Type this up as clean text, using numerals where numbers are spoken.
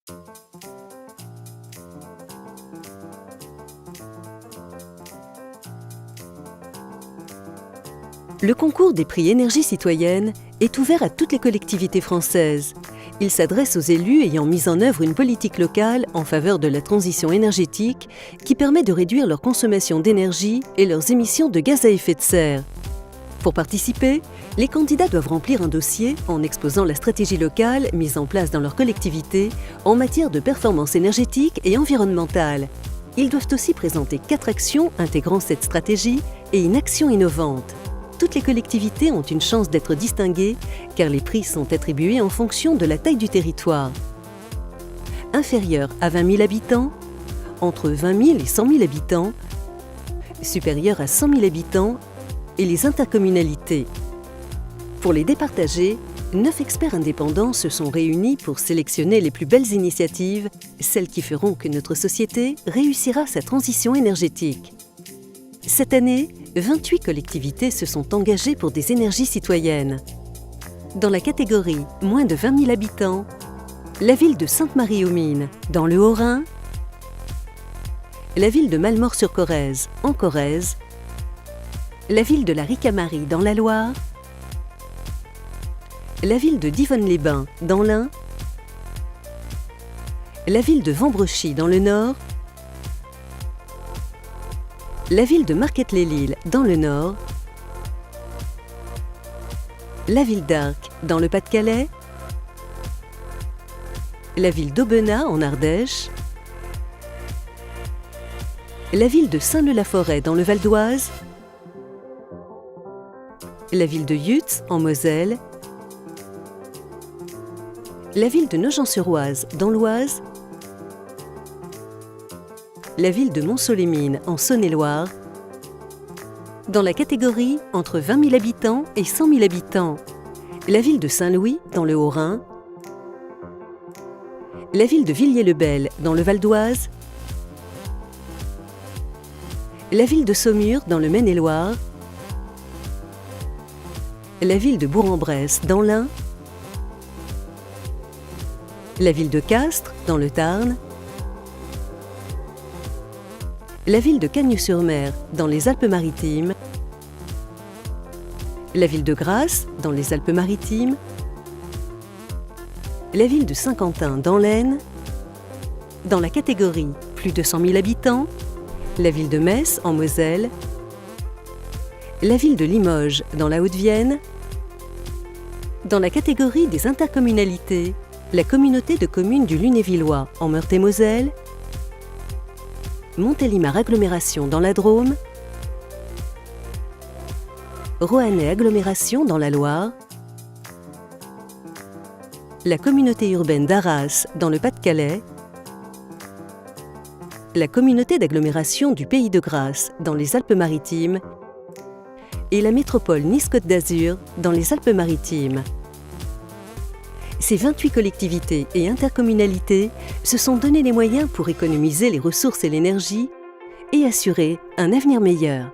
Le concours des prix Énergie citoyenne est ouvert à toutes les collectivités françaises. Il s'adresse aux élus ayant mis en œuvre une politique locale en faveur de la transition énergétique qui permet de réduire leur consommation d'énergie et leurs émissions de gaz à effet de serre. Pour participer, les candidats doivent remplir un dossier en exposant la stratégie locale mise en place dans leur collectivité en matière de performance énergétique et environnementale. Ils doivent aussi présenter 4 actions intégrant cette stratégie et une action innovante. Toutes les collectivités ont une chance d'être distinguées car les prix sont attribués en fonction de la taille du territoire. Inférieur à 20 000 habitants, entre 20 000 et 100 000 habitants, supérieur à 100 000 habitants et les intercommunalités. Pour les départager, 9 experts indépendants se sont réunis pour sélectionner les plus belles initiatives, celles qui feront que notre société réussira sa transition énergétique. Cette année, 28 collectivités se sont engagées pour des énergies citoyennes. Dans la catégorie moins de 20 000 habitants, la ville de Sainte-Marie-aux-Mines, dans le Haut-Rhin, la ville de Malemort-sur-Corrèze, en Corrèze, la ville de la Ricamarie, dans la Loire, la ville de Divonne-les-Bains, dans l'Ain, la ville de Vambrochy, dans le Nord, la ville de Marquette-lès-Lille, dans le Nord, la ville d'Arques, dans le Pas-de-Calais, la ville d'Aubenas, en Ardèche, la ville de Saint-Leu-la-Forêt, dans le Val d'Oise, la ville de Yutz, en Moselle, la ville de Nogent-sur-Oise, dans l'Oise, la ville de Montceau-les-Mines, en Saône-et-Loire. Dans la catégorie entre 20 000 habitants et 100 000 habitants, la ville de Saint-Louis, dans le Haut-Rhin, la ville de Villiers-le-Bel, dans le Val d'Oise, la ville de Saumur, dans le Maine-et-Loire, la ville de Bourg-en-Bresse, dans l'Ain, la ville de Castres, dans le Tarn, la ville de Cagnes-sur-Mer, dans les Alpes-Maritimes, la ville de Grasse, dans les Alpes-Maritimes, la ville de Saint-Quentin, dans l'Aisne, dans la catégorie plus de 100 000 habitants, la ville de Metz, en Moselle, la ville de Limoges, dans la Haute-Vienne, dans la catégorie des intercommunalités, la communauté de communes du Lunévillois, en Meurthe-et-Moselle, Montélimar Agglomération dans la Drôme, Roannais Agglomération dans la Loire, la communauté urbaine d'Arras dans le Pas-de-Calais, la communauté d'agglomération du Pays de Grasse dans les Alpes-Maritimes et la métropole Nice-Côte d'Azur dans les Alpes-Maritimes. Ces 28 collectivités et intercommunalités se sont donné les moyens pour économiser les ressources et l'énergie et assurer un avenir meilleur.